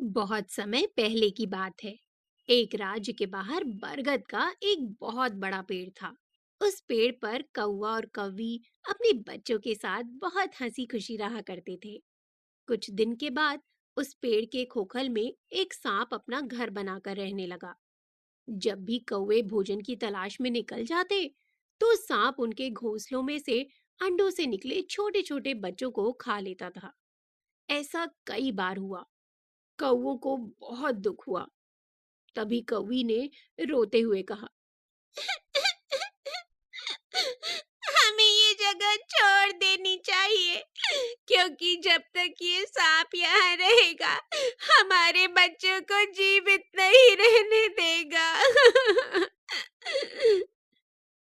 बहुत समय पहले की बात है। एक राज्य के बाहर बरगद का एक बहुत बड़ा पेड़ था। उस पेड़ पर कौवा और कौवी अपने बच्चों के साथ बहुत हंसी खुशी रहा करते थे। कुछ दिन के बाद उस पेड़ के खोखल में एक सांप अपना घर बनाकर रहने लगा। जब भी कौवे भोजन की तलाश में निकल जाते, तो सांप उनके घोंसलों में से अंडों से निकले छोटे छोटे बच्चों को खा लेता था। ऐसा कई बार हुआ। कौवों को बहुत दुख हुआ। तभी कौवी ने रोते हुए कहा, हमें ये जगह छोड़ देनी चाहिए, क्योंकि जब तक ये सांप यहाँ रहेगा, हमारे बच्चों को जीवित नहीं रहने देगा।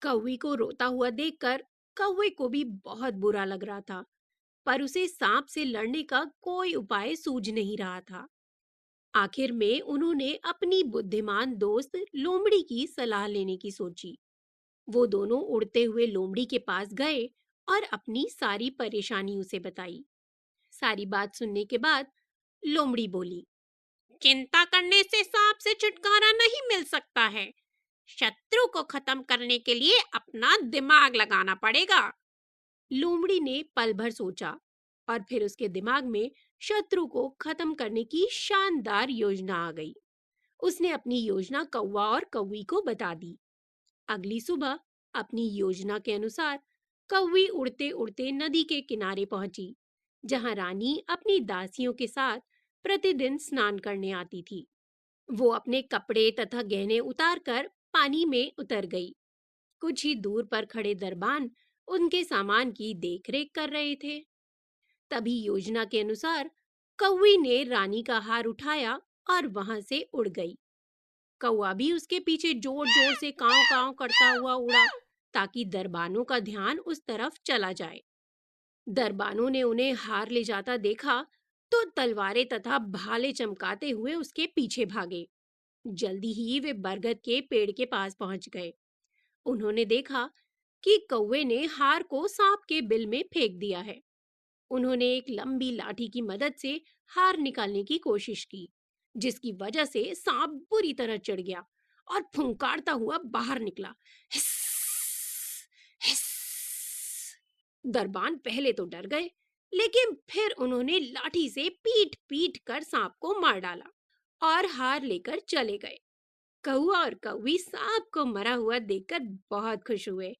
कौवी को रोता हुआ देखकर कौवे को भी बहुत बुरा लग रहा था, पर उसे सांप से लड़ने का कोई उपाय सूझ नहीं रहा था। आखिर में उन्होंने अपनी बुद्धिमान दोस्त लोमड़ी की सलाह लेने की सोची। वो दोनों उड़ते हुए लोमड़ी के पास गए और अपनी सारी परेशानी उसे बताई। सारी बात सुनने के बाद लोमड़ी बोली, चिंता करने से सांप से छुटकारा नहीं मिल सकता है। शत्रु को खत्म करने के लिए अपना दिमाग लगाना पड़ेगा। लोमड़ी ने पल भर सोचा और फिर उसके दिमाग में शत्रु को खत्म करने की शानदार योजना आ गई। उसने अपनी योजना कौवा और कौवी को बता दी। अगली सुबह अपनी योजना के अनुसार कौवी उड़ते उड़ते नदी के किनारे पहुंची, जहां रानी अपनी दासियों के साथ प्रतिदिन स्नान करने आती थी। वो अपने कपड़े तथा गहने उतारकर पानी में उतर गई। कुछ ही दूर पर खड़े दरबान उनके सामान की देखरेख कर रहे थे। तभी योजना के अनुसार कौवी ने रानी का हार उठाया और वहां से उड़ गई। कौवा भी उसके पीछे जोर जोर से कांव कांव करता हुआ उड़ा, ताकि दरबानों का ध्यान उस तरफ चला जाए। दरबानों ने उन्हें हार ले जाता देखा तो तलवारें तथा भाले चमकाते हुए उसके पीछे भागे। जल्दी ही वे बरगद के पेड़ के पास पहुंच गए। उन्होंने देखा कि कौवे ने हार को सांप के बिल में फेंक दिया है। उन्होंने एक लंबी लाठी की मदद से हार निकालने की कोशिश की, जिसकी वजह से सांप बुरी तरह चिढ़ गया और फुंकारता हुआ बाहर निकला। हिस, हिस। दरबान पहले तो डर गए, लेकिन फिर उन्होंने लाठी से पीट पीट कर सांप को मार डाला और हार लेकर चले गए। कौआ और कौवी सांप को मरा हुआ देखकर बहुत खुश हुए,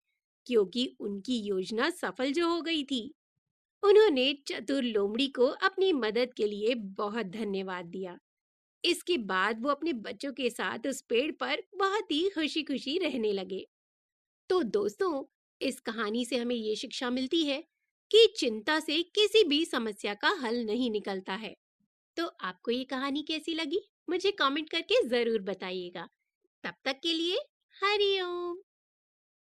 क्योंकि उनकी योजना सफल जो हो गई थी। उन्होंने चतुर लोमड़ी को अपनी मदद के लिए बहुत धन्यवाद दिया। इसके बाद वो अपने बच्चों के साथ उस पेड़ पर बहुत ही खुशी खुशी रहने लगे। तो दोस्तों, इस कहानी से हमें ये शिक्षा मिलती है कि चिंता से किसी भी समस्या का हल नहीं निकलता है। तो आपको ये कहानी कैसी लगी, मुझे कमेंट करके जरूर बताइएगा। तब तक के लिए हरि ओम।